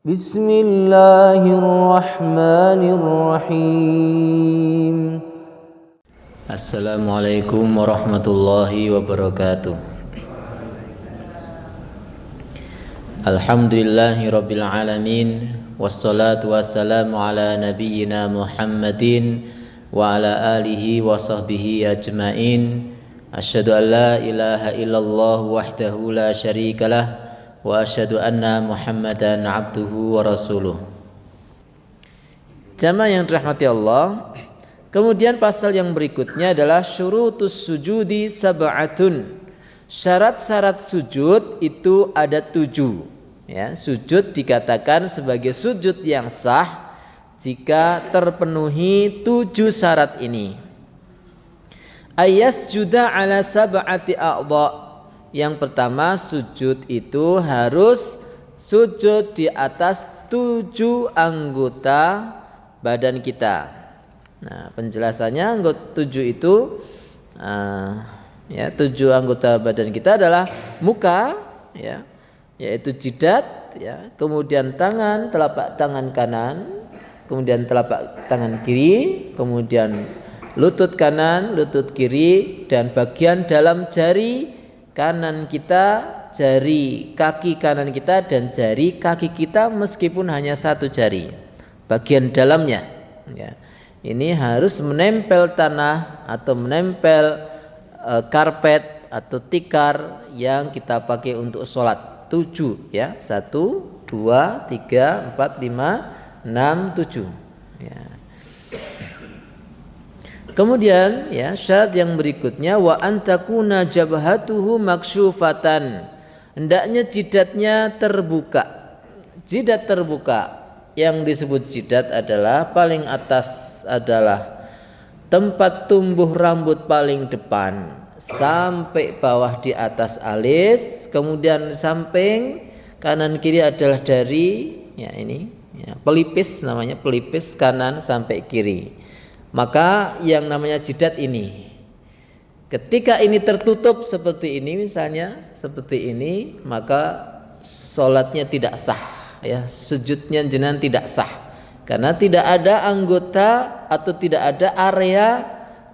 Bismillahirrahmanirrahim. Assalamualaikum warahmatullahi wabarakatuh. Alhamdulillahi rabbil alamin, wassalatu wassalamu ala nabiyyina Muhammadin wa ala alihi wa sahbihi ajmain. Asyhadu an la ilaha illallah wahdahu la syarikalah wa asyhadu anna Muhammadan abduhu wa rasuluh. Jamaah yang dirahmati Allah, kemudian pasal yang berikutnya adalah syurutus sujudi sab'atun. Syarat-syarat sujud itu ada 7. Ya, sujud dikatakan sebagai sujud yang sah jika terpenuhi 7 syarat ini. Ayasjuda ala sab'ati a'dha. Yang pertama, sujud itu harus sujud di atas 7 anggota badan kita. Nah, penjelasannya anggota 7 itu 7 anggota badan kita adalah muka, ya, yaitu jidat, ya, kemudian tangan, telapak tangan kanan, kemudian telapak tangan kiri, kemudian lutut kanan, lutut kiri, dan bagian dalam jari kanan kita, jari kaki kanan kita, dan jari kaki kita meskipun hanya 1 jari bagian dalamnya, ya. Ini harus menempel tanah atau menempel karpet atau tikar yang kita pakai untuk sholat. 7, ya, 1, 2, 3, 4, 5, 6, 7, ya. Kemudian, ya, syarat yang berikutnya wa antakuna jabhatuhu maksyufatan. Hendaknya jidatnya terbuka. Jidat terbuka. Yang disebut jidat adalah paling atas adalah tempat tumbuh rambut paling depan sampai bawah di atas alis, kemudian samping kanan kiri adalah dari, ya, ini, ya, pelipis, namanya pelipis kanan sampai kiri. Maka yang namanya jidat ini, ketika ini tertutup seperti ini, misalnya seperti ini, maka sholatnya tidak sah, ya, sujudnya jenengan tidak sah, karena tidak ada anggota atau tidak ada area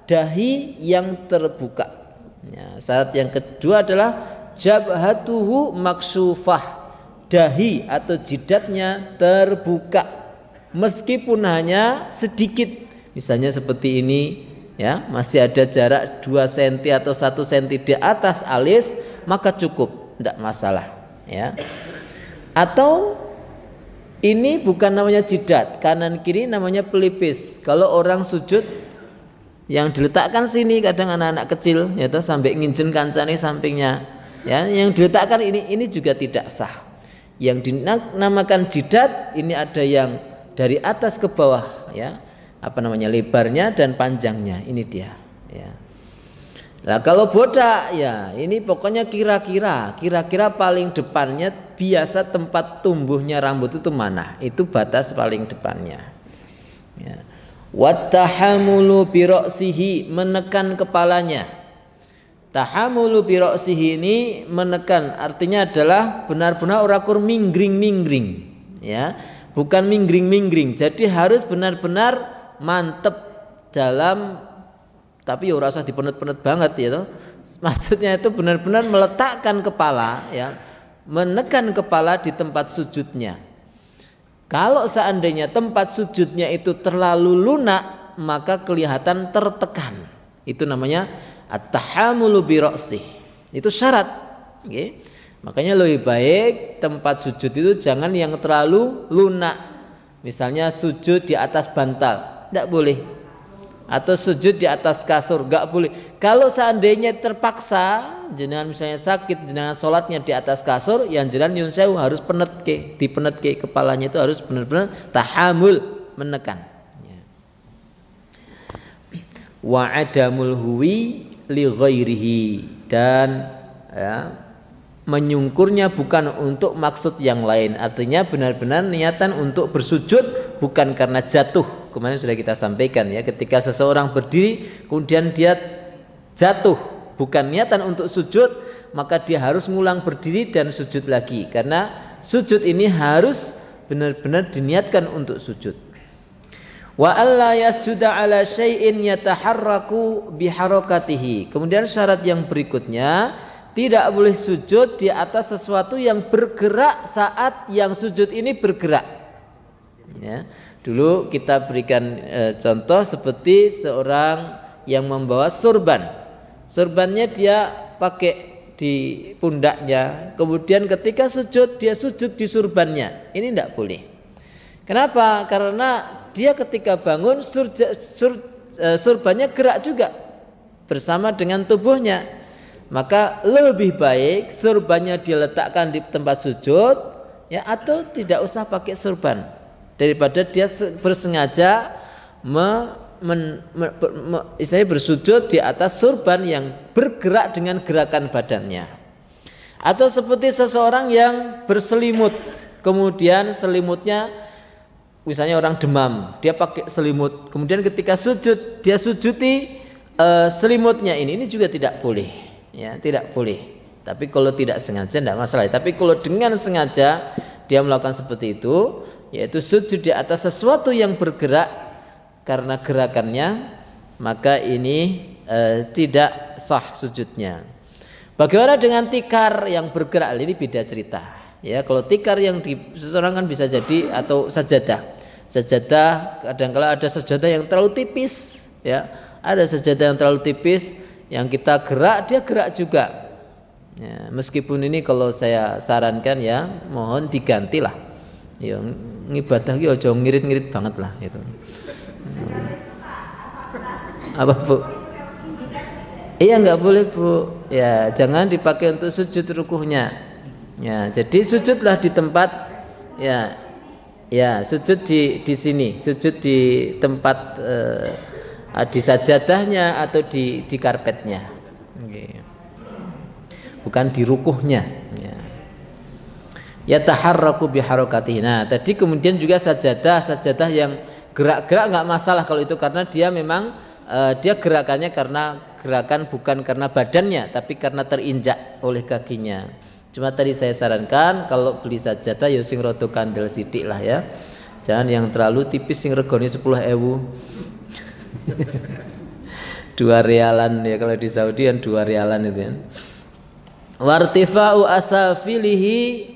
dahi yang terbuka, ya. Syarat yang kedua adalah jabhatuhu maksufah, dahi atau jidatnya terbuka meskipun hanya sedikit. Misalnya seperti ini, ya, masih ada jarak 2 cm atau 1 cm di atas alis, maka cukup, tidak masalah, ya. Atau ini bukan namanya jidat, kanan kiri namanya pelipis. Kalau orang sujud yang diletakkan sini, kadang anak-anak kecil, ya, sampai nginjen kancane sampingnya, ya, yang diletakkan ini juga tidak sah. Yang dinamakan jidat ini ada yang dari atas ke bawah, ya, lebarnya dan panjangnya, ini dia, ya. Nah, kalau bodak, ya, ini pokoknya kira-kira paling depannya, biasa tempat tumbuhnya rambut itu mana, itu batas paling depannya, ya. Wattahamulu bira'sihi, menekan kepalanya. Tahamulu bira'sihi ini menekan, artinya adalah benar-benar orakur minggring, ya, bukan minggring. Jadi harus benar-benar mantep dalam, tapi ya ora usah dipenet-penet banget, ya toh. Maksudnya itu benar-benar meletakkan kepala, ya, menekan kepala di tempat sujudnya. Kalau seandainya tempat sujudnya itu terlalu lunak, maka kelihatan tertekan. Itu namanya at-tahamulu bi ra'sih. Itu syarat, okay? Makanya lebih baik tempat sujud itu jangan yang terlalu lunak. Misalnya sujud di atas bantal, tidak boleh. Atau sujud di atas kasur, enggak boleh. Kalau seandainya terpaksa, jenengan misalnya sakit, jenengan sholatnya di atas kasur, yang jenengan nyun sewu harus dipenetke kepalanya, itu harus benar-benar tahamul, menekan, ya. Wa adamul huwi li ghairihi, dan, ya, menyungkurnya bukan untuk maksud yang lain. Artinya benar-benar niatan untuk bersujud, bukan karena jatuh. Kemarin sudah kita sampaikan, ya, ketika seseorang berdiri kemudian dia jatuh, bukan niatan untuk sujud, maka dia harus ngulang berdiri dan sujud lagi. Karena sujud ini harus benar-benar diniatkan untuk sujud. Wa alla yasjuda ala syai'in yataharraku biharakatihi. Kemudian syarat yang berikutnya, tidak boleh sujud di atas sesuatu yang bergerak saat yang sujud ini bergerak. Ya. Dulu kita berikan contoh seperti seorang yang membawa surban. Surbannya dia pakai di pundaknya, kemudian ketika sujud dia sujud di surbannya. Ini tidak boleh. Kenapa? Karena dia ketika bangun surbannya gerak juga bersama dengan tubuhnya. Maka lebih baik surbannya diletakkan di tempat sujud, ya, atau tidak usah pakai surban, daripada dia bersengaja bersujud di atas surban yang bergerak dengan gerakan badannya. Atau seperti seseorang yang berselimut, kemudian selimutnya, misalnya orang demam, dia pakai selimut, kemudian ketika sujud dia sujudi selimutnya ini juga tidak boleh, ya, tidak boleh. Tapi kalau tidak sengaja tidak masalah. Tapi kalau dengan sengaja dia melakukan seperti itu, yaitu sujud di atas sesuatu yang bergerak karena gerakannya, maka ini tidak sah sujudnya. Bagaimana dengan tikar yang bergerak? Ini beda cerita. Ya, kalau tikar yang seseorang kan bisa jadi, atau sajadah. Sajadah kadang-kala ada sajadah yang terlalu tipis, ya. Ada sajadah yang terlalu tipis, yang kita gerak dia gerak juga. Ya, meskipun ini kalau saya sarankan, ya, mohon digantilah. Ya, ngibadah ki aja ngirit-ngirit banget lah itu. Apa, Bu? Iya, enggak boleh, Bu. Ya, jangan dipakai untuk sujud rukuhnya. Ya, jadi sujudlah di tempat, ya. Ya, sujud di sini, sujud di tempat di sajadahnya atau di karpetnya, bukan di rukuhnya. Ya taharraku biharakatihi. Nah, tadi kemudian juga sajadah yang gerak-gerak nggak masalah kalau itu, karena dia memang dia gerakannya karena gerakan bukan karena badannya, tapi karena terinjak oleh kakinya. Cuma tadi saya sarankan kalau beli sajadah ya sing rada kandel sithik lah, ya. Jangan yang terlalu tipis sing regane 10.000. 2 rialan, ya, kalau di Saudi kan 2 rialan itu, ya. Wartifa'u asafilihi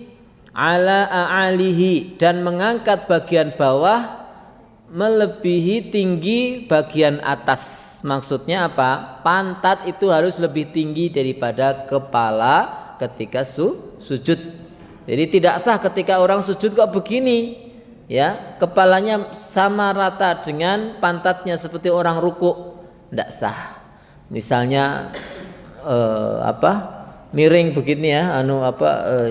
ala a'alihi, dan mengangkat bagian bawah melebihi tinggi bagian atas. Maksudnya apa? Pantat itu harus lebih tinggi daripada kepala ketika sujud. Jadi tidak sah ketika orang sujud kok begini, ya, kepalanya sama rata dengan pantatnya seperti orang ruku, tidak sah. Misalnya miring begini, ya,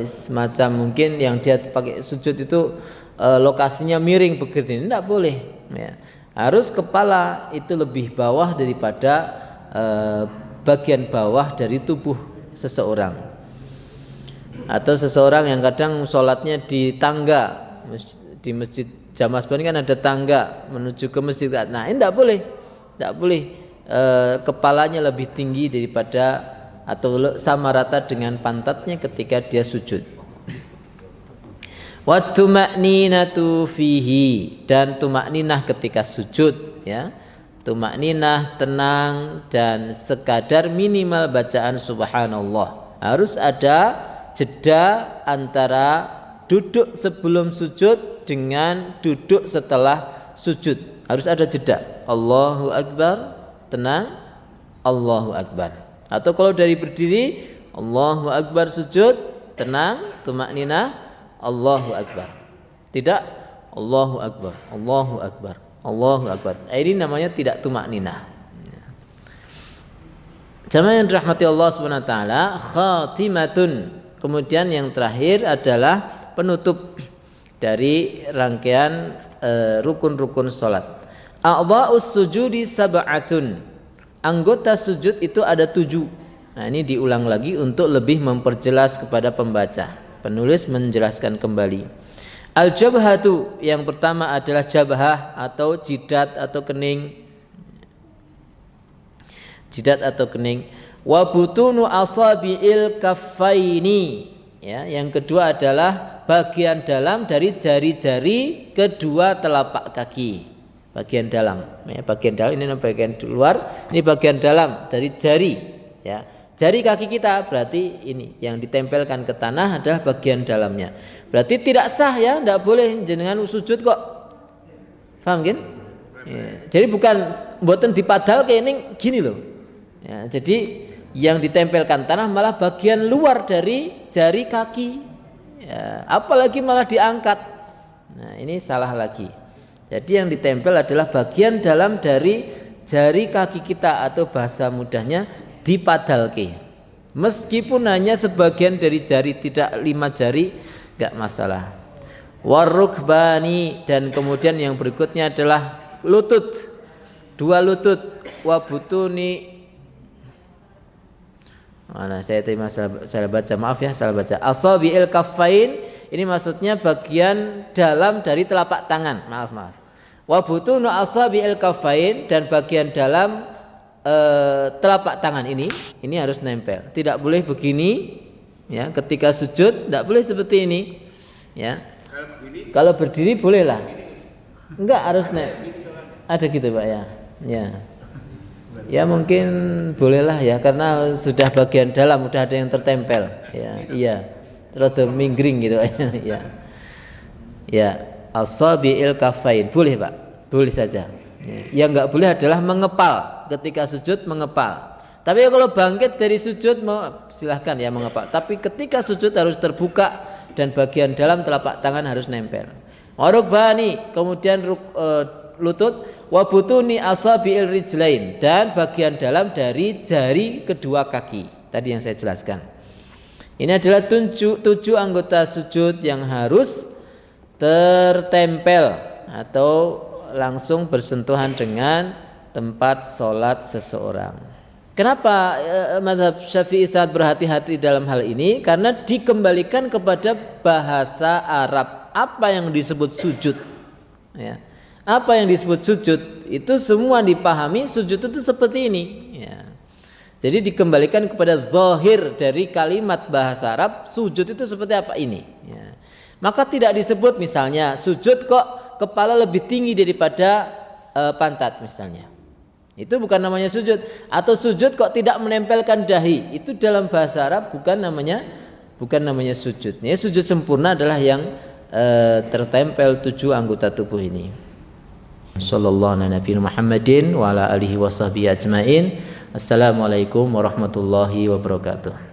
semacam mungkin yang dia pakai sujud itu lokasinya miring begini, tidak boleh, ya. Harus kepala itu lebih bawah daripada bagian bawah dari tubuh seseorang. Atau seseorang yang kadang sholatnya di tangga, di masjid Jamaah Sebaran kan ada tangga menuju ke masjid. Nah, ini tidak boleh, kepalanya lebih tinggi daripada atau sama rata dengan pantatnya ketika dia sujud. Wa tuma'ninatu fihi, dan tumakninah ketika sujud, ya. Tumakninah, tenang, dan sekadar minimal bacaan subhanallah. Harus ada jeda antara duduk sebelum sujud dengan duduk setelah sujud. Harus ada jeda. Allahu Akbar, tenang, Allahu Akbar. Atau kalau dari berdiri, Allahu Akbar, sujud, tenang, tumakninah, Allahu Akbar. Tidak Allahu Akbar, Allahu Akbar, Allahu Akbar. Ini namanya tidak tumakninah. Jamaah yang dirahmati Allah Subhanahu wa taala, khatimatun. Kemudian yang terakhir adalah penutup dari rangkaian rukun-rukun salat. A'dha'us sujudi sab'atun. Anggota sujud itu ada 7. Nah, ini diulang lagi untuk lebih memperjelas kepada pembaca. Penulis menjelaskan kembali. Al-jabhatu, yang pertama adalah jabhah atau jidat atau kening. Jidat atau kening. Wa butunu asabi'il kaffaini, ya. Yang kedua adalah bagian dalam dari jari-jari kedua telapak kaki. Bagian dalam, ya, bagian dalam ini bagian luar, ini bagian dalam dari jari, ya. Jari kaki kita berarti ini yang ditempelkan ke tanah adalah bagian dalamnya. Berarti tidak sah ya, tidak boleh jenengan sujud kok. Paham kan? Ya. Jadi bukan mboten dipadal kayak ini gini loh. Ya, jadi yang ditempelkan tanah malah bagian luar dari jari kaki. Ya, apalagi malah diangkat. Nah, ini salah lagi. Jadi yang ditempel adalah bagian dalam dari jari kaki kita atau bahasa mudahnya dipadalke. Meskipun hanya sebagian dari jari, tidak 5 jari, enggak masalah. Warukbani, dan kemudian yang berikutnya adalah lutut, 2 lutut. Wabutuni, mana saya terima salah baca, maaf ya salah baca. Asabi'il kaffain, ini maksudnya bagian dalam dari telapak tangan, maaf. Wabutunu asabi'il kaffain, dan bagian dalam telapak tangan ini harus nempel. Tidak boleh begini, ya. Ketika sujud tidak boleh seperti ini, ya. Kalau berdiri bolehlah. Enggak harus ada gitu Pak ya. Ya mungkin bolehlah ya, karena sudah bagian dalam sudah ada yang tertempel, ya. Iya. Terus minggring gitu ya. Ya, asabi'il kaffain boleh Pak. Boleh saja. Yang enggak boleh adalah mengepal, ketika sujud mengepal. Tapi kalau bangkit dari sujud silahkan ya mengepal. Tapi ketika sujud harus terbuka dan bagian dalam telapak tangan harus nempel. Warukbani, kemudian lutut. Wabutuni asabi'il rijlain, dan bagian dalam dari jari kedua kaki. Tadi yang saya jelaskan. Ini adalah 7 anggota sujud yang harus tertempel atau langsung bersentuhan dengan tempat sholat seseorang. Kenapa mazhab Syafi'i sangat berhati-hati dalam hal ini? Karena dikembalikan kepada bahasa Arab. Apa yang disebut sujud? Ya. Apa yang disebut sujud? Itu semua dipahami sujud itu seperti ini. Ya. Jadi dikembalikan kepada zahir dari kalimat bahasa Arab. Sujud itu seperti apa ini? Ya. Maka tidak disebut misalnya sujud kok kepala lebih tinggi daripada pantat misalnya. Itu bukan namanya sujud. Atau sujud kok tidak menempelkan dahi. Itu dalam bahasa Arab bukan namanya sujud. Ya, sujud sempurna adalah yang tertempel 7 anggota tubuh ini. Sallallahu alaihi Muhammadin wa ala alihi washabbihi ajmain. Assalamualaikum warahmatullahi wabarakatuh.